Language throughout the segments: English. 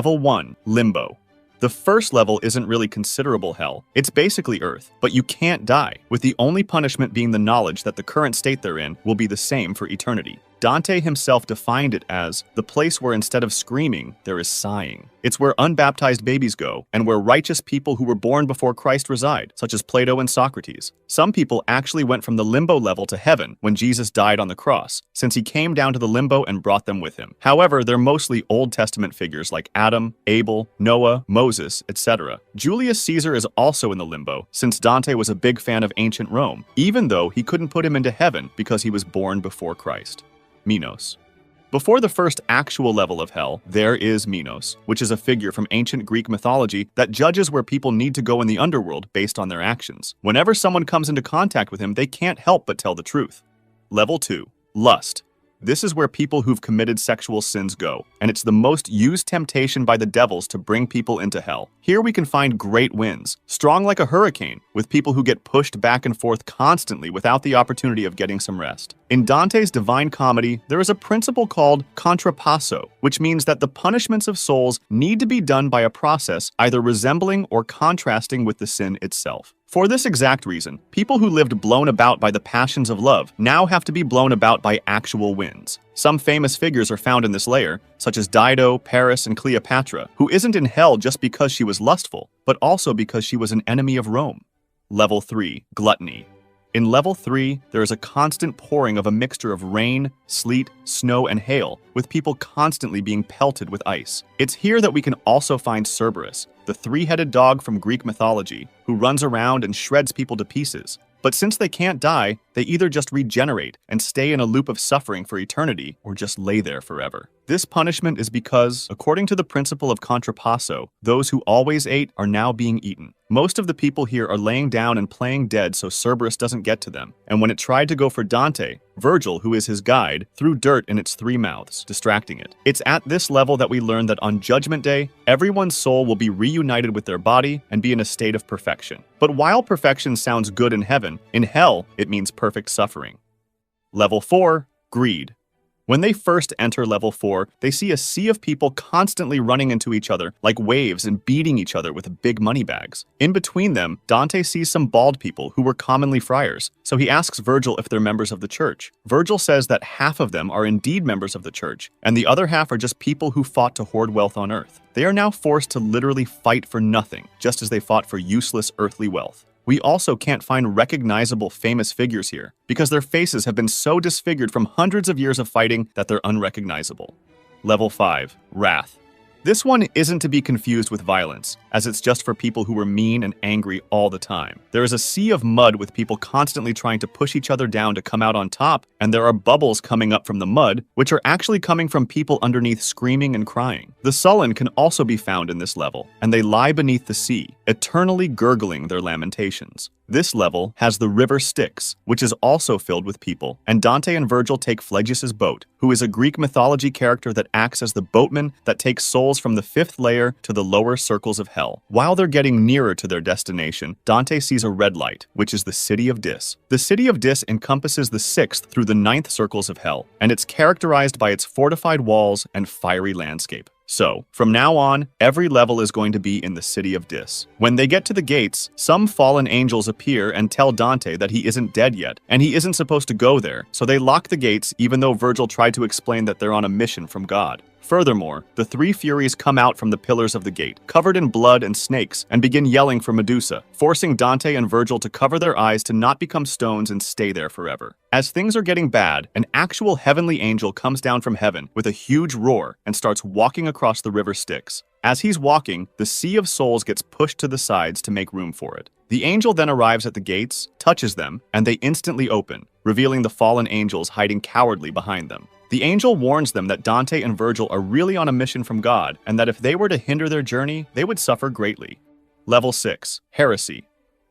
Level 1. Limbo. The first level isn't really considerable hell. It's basically Earth, but you can't die, with the only punishment being the knowledge that the current state they're in will be the same for eternity. Dante himself defined it as the place where instead of screaming, there is sighing. It's where unbaptized babies go, and where righteous people who were born before Christ reside, such as Plato and Socrates. Some people actually went from the limbo level to heaven when Jesus died on the cross, since he came down to the limbo and brought them with him. However, they're mostly Old Testament figures like Adam, Abel, Noah, Moses, etc. Julius Caesar is also in the limbo, since Dante was a big fan of ancient Rome, even though he couldn't put him into heaven because he was born before Christ. Minos. Before the first actual level of hell, there is Minos, which is a figure from ancient Greek mythology that judges where people need to go in the underworld based on their actions. Whenever someone comes into contact with him, they can't help but tell the truth. Level 2. Lust. This is where people who've committed sexual sins go, and it's the most used temptation by the devils to bring people into hell. Here we can find great winds, strong like a hurricane, with people who get pushed back and forth constantly without the opportunity of getting some rest. In Dante's Divine Comedy, there is a principle called contrapasso, which means that the punishments of souls need to be done by a process either resembling or contrasting with the sin itself. For this exact reason, people who lived blown about by the passions of love now have to be blown about by actual winds. Some famous figures are found in this layer, such as Dido, Paris, and Cleopatra, who isn't in hell just because she was lustful, but also because she was an enemy of Rome. Level 3. Gluttony. In Level 3, there is a constant pouring of a mixture of rain, sleet, snow, and hail, with people constantly being pelted with ice. It's here that we can also find Cerberus, the three-headed dog from Greek mythology, who runs around and shreds people to pieces. But since they can't die, they either just regenerate and stay in a loop of suffering for eternity, or just lay there forever. This punishment is because, according to the principle of contrapasso, those who always ate are now being eaten. Most of the people here are laying down and playing dead so Cerberus doesn't get to them, and when it tried to go for Dante, Virgil, who is his guide, threw dirt in its three mouths, distracting it. It's at this level that we learn that on Judgment Day, everyone's soul will be reunited with their body and be in a state of perfection. But while perfection sounds good in heaven, in hell, it means perfect suffering. Level 4. Greed. When they first enter Level 4, they see a sea of people constantly running into each other like waves and beating each other with big money bags. In between them, Dante sees some bald people who were commonly friars, so he asks Virgil if they're members of the church. Virgil says that half of them are indeed members of the church, and the other half are just people who fought to hoard wealth on Earth. They are now forced to literally fight for nothing, just as they fought for useless earthly wealth. We also can't find recognizable famous figures here, because their faces have been so disfigured from hundreds of years of fighting that they're unrecognizable. Level 5. Wrath. This one isn't to be confused with violence, as it's just for people who were mean and angry all the time. There is a sea of mud with people constantly trying to push each other down to come out on top, and there are bubbles coming up from the mud, which are actually coming from people underneath screaming and crying. The sullen can also be found in this level, and they lie beneath the sea, eternally gurgling their lamentations. This level has the river Styx, which is also filled with people, and Dante and Virgil take Phlegyas' boat, who is a Greek mythology character that acts as the boatman that takes souls from the 5th layer to the lower circles of hell. While they're getting nearer to their destination, Dante sees a red light, which is the city of Dis. The city of Dis encompasses the 6th through the 9th circles of hell, and it's characterized by its fortified walls and fiery landscape. So, from now on, every level is going to be in the city of Dis. When they get to the gates, some fallen angels appear and tell Dante that he isn't dead yet, and he isn't supposed to go there, so they lock the gates even though Virgil tried to explain that they're on a mission from God. Furthermore, the three Furies come out from the pillars of the gate, covered in blood and snakes, and begin yelling for Medusa, forcing Dante and Virgil to cover their eyes to not become stones and stay there forever. As things are getting bad, an actual heavenly angel comes down from heaven with a huge roar and starts walking across the river Styx. As he's walking, the sea of souls gets pushed to the sides to make room for it. The angel then arrives at the gates, touches them, and they instantly open, revealing the fallen angels hiding cowardly behind them. The angel warns them that Dante and Virgil are really on a mission from God, and that if they were to hinder their journey, they would suffer greatly. Level 6. Heresy.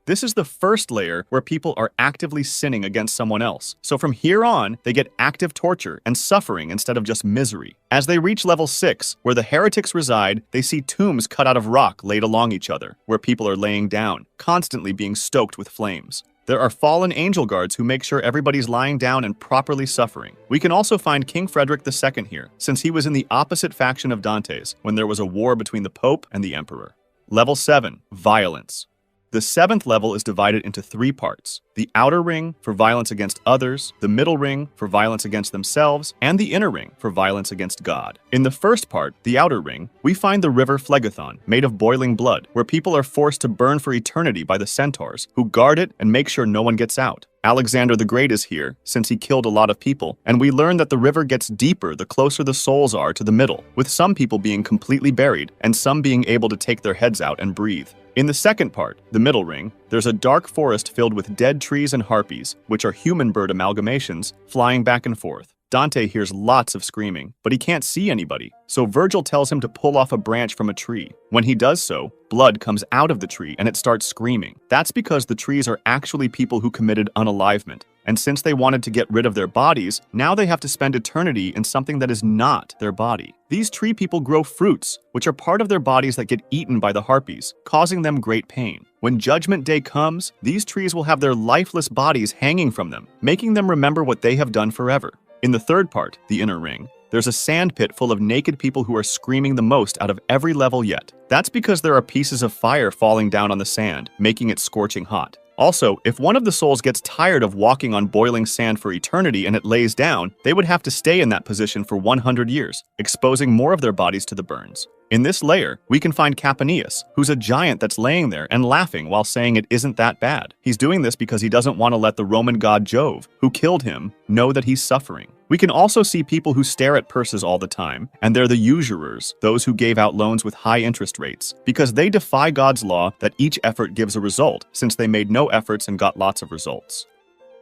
This is the first layer where people are actively sinning against someone else. So from here on, they get active torture and suffering instead of just misery. As they reach level 6, where the heretics reside, they see tombs cut out of rock laid along each other, where people are laying down, constantly being stoked with flames. There are fallen angel guards who make sure everybody's lying down and properly suffering. We can also find King Frederick II here, since he was in the opposite faction of Dante's when there was a war between the Pope and the Emperor. Level 7. Violence. The 7th level is divided into 3 parts: the outer ring for violence against others, the middle ring for violence against themselves, and the inner ring for violence against God. In the first part, the outer ring, we find the river Phlegethon, made of boiling blood, where people are forced to burn for eternity by the centaurs, who guard it and make sure no one gets out. Alexander the Great is here, since he killed a lot of people, and we learn that the river gets deeper the closer the souls are to the middle, with some people being completely buried, and some being able to take their heads out and breathe. In the second part, the middle ring, there's a dark forest filled with dead trees and harpies, which are human-bird amalgamations, flying back and forth. Dante hears lots of screaming, but he can't see anybody, so Virgil tells him to pull off a branch from a tree. When he does so, blood comes out of the tree and it starts screaming. That's because the trees are actually people who committed unalivement, and since they wanted to get rid of their bodies, now they have to spend eternity in something that is not their body. These tree people grow fruits, which are part of their bodies that get eaten by the harpies, causing them great pain. When Judgment Day comes, these trees will have their lifeless bodies hanging from them, making them remember what they have done forever. In the third part, the inner ring, there's a sand pit full of naked people who are screaming the most out of every level yet. That's because there are pieces of fire falling down on the sand, making it scorching hot. Also, if one of the souls gets tired of walking on boiling sand for eternity and it lays down, they would have to stay in that position for 100 years, exposing more of their bodies to the burns. In this layer, we can find Capaneus, who's a giant that's laying there and laughing while saying it isn't that bad. He's doing this because he doesn't want to let the Roman god Jove, who killed him, know that he's suffering. We can also see people who stare at purses all the time, and they're the usurers, those who gave out loans with high interest rates, because they defy God's law that each effort gives a result, since they made no efforts and got lots of results.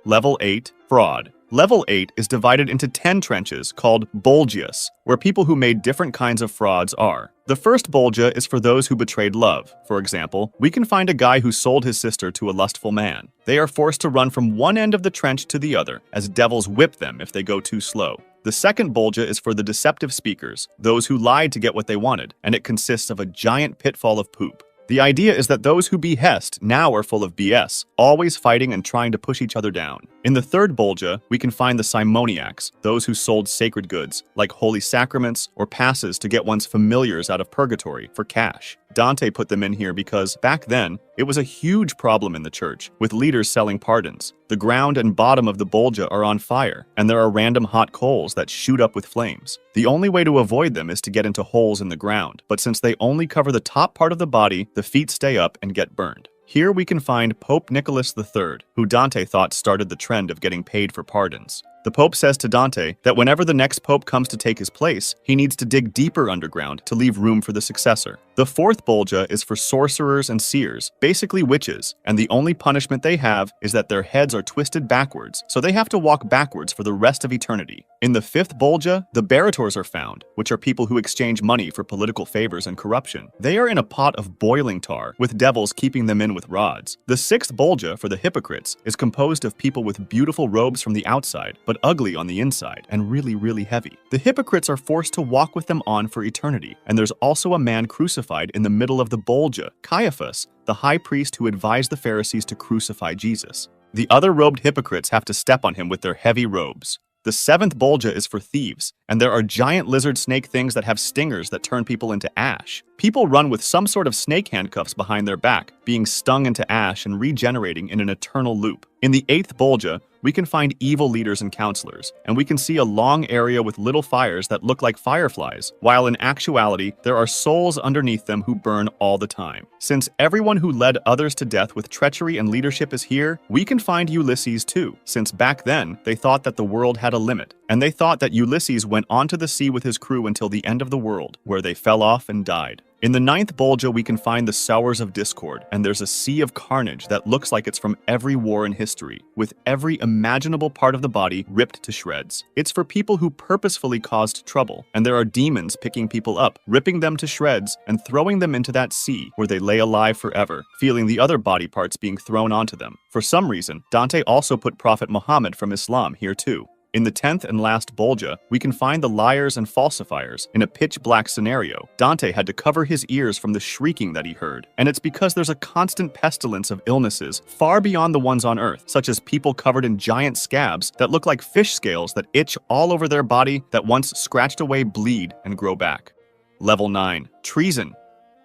Level 8. Fraud. Level 8 is divided into 10 trenches called Bolgias, where people who made different kinds of frauds are. The first Bolgia is for those who betrayed love. For example, we can find a guy who sold his sister to a lustful man. They are forced to run from one end of the trench to the other, as devils whip them if they go too slow. The second Bolgia is for the deceptive speakers, those who lied to get what they wanted, and it consists of a giant pitfall of poop. The idea is that those who behest now are full of BS, always fighting and trying to push each other down. In the third Bolgia, we can find the simoniacs, those who sold sacred goods, like holy sacraments or passes to get one's familiars out of purgatory for cash. Dante put them in here because, back then, it was a huge problem in the church, with leaders selling pardons. The ground and bottom of the Bolgia are on fire, and there are random hot coals that shoot up with flames. The only way to avoid them is to get into holes in the ground, but since they only cover the top part of the body, the feet stay up and get burned. Here we can find Pope Nicholas III, who Dante thought started the trend of getting paid for pardons. The Pope says to Dante that whenever the next Pope comes to take his place, he needs to dig deeper underground to leave room for the successor. The fourth Bolgia is for sorcerers and seers, basically witches, and the only punishment they have is that their heads are twisted backwards, so they have to walk backwards for the rest of eternity. In the fifth Bolgia, the Barators are found, which are people who exchange money for political favors and corruption. They are in a pot of boiling tar, with devils keeping them in with rods. The sixth Bolgia, for the hypocrites, is composed of people with beautiful robes from the outside, but ugly on the inside, and really heavy. The hypocrites are forced to walk with them on for eternity, and there's also a man crucified in the middle of the Bolgia, Caiaphas, the high priest who advised the Pharisees to crucify Jesus. The other robed hypocrites have to step on him with their heavy robes. The seventh Bolgia is for thieves, and there are giant lizard snake things that have stingers that turn people into ash. People run with some sort of snake handcuffs behind their back, being stung into ash and regenerating in an eternal loop. In the eighth Bolgia, we can find evil leaders and counselors, and we can see a long area with little fires that look like fireflies, while in actuality, there are souls underneath them who burn all the time. Since everyone who led others to death with treachery and leadership is here, we can find Ulysses too, since back then, they thought that the world had a limit, and they thought that Ulysses went onto the sea with his crew until the end of the world, where they fell off and died. In the ninth Bolgia, we can find the Sowers of Discord, and there's a sea of carnage that looks like it's from every war in history, with every imaginable part of the body ripped to shreds. It's for people who purposefully caused trouble, and there are demons picking people up, ripping them to shreds, and throwing them into that sea, where they lay alive forever, feeling the other body parts being thrown onto them. For some reason, Dante also put Prophet Muhammad from Islam here too. In the 10th and last Bolgia, we can find the liars and falsifiers. In a pitch-black scenario, Dante had to cover his ears from the shrieking that he heard. And it's because there's a constant pestilence of illnesses far beyond the ones on Earth, such as people covered in giant scabs that look like fish scales that itch all over their body that once scratched away bleed and grow back. Level 9. Treason.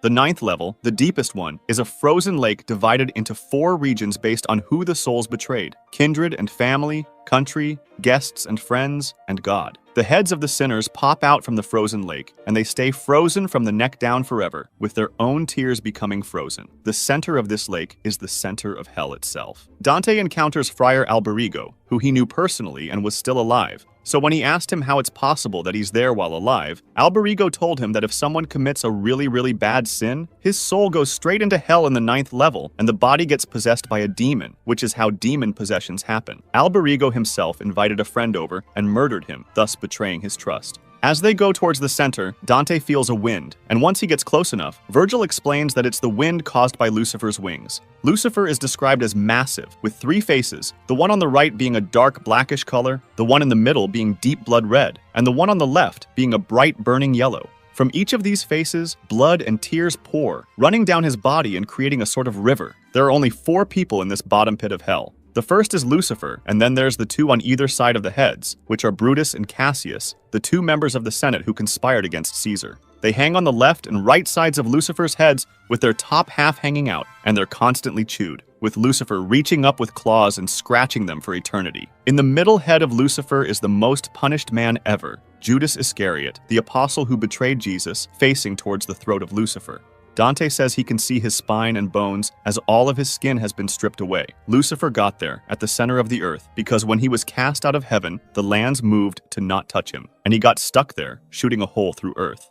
The 9th level, the deepest one, is a frozen lake divided into 4 regions based on who the souls betrayed: kindred and family, country, guests and friends, and God. The heads of the sinners pop out from the frozen lake, and they stay frozen from the neck down forever, with their own tears becoming frozen. The center of this lake is the center of hell itself. Dante encounters Friar Alberigo, who he knew personally and was still alive. So when he asked him how it's possible that he's there while alive, Alberigo told him that if someone commits a really bad sin, his soul goes straight into hell in the 9th level, and the body gets possessed by a demon, which is how demon possessions happen. Alberigo himself invited a friend over and murdered him, thus betraying his trust. As they go towards the center, Dante feels a wind, and once he gets close enough, Virgil explains that it's the wind caused by Lucifer's wings. Lucifer is described as massive, with 3 faces, the one on the right being a dark blackish color, the one in the middle being deep blood red, and the one on the left being a bright burning yellow. From each of these faces, blood and tears pour, running down his body and creating a sort of river. There are only 4 people in this bottom pit of hell. The first is Lucifer, and then there's the 2 on either side of the heads, which are Brutus and Cassius, the 2 members of the Senate who conspired against Caesar. They hang on the left and right sides of Lucifer's heads with their top half hanging out, and they're constantly chewed, with Lucifer reaching up with claws and scratching them for eternity. In the middle head of Lucifer is the most punished man ever, Judas Iscariot, the apostle who betrayed Jesus, facing towards the throat of Lucifer. Dante says he can see his spine and bones as all of his skin has been stripped away. Lucifer got there, at the center of the earth, because when he was cast out of heaven, the lands moved to not touch him, and he got stuck there, shooting a hole through earth.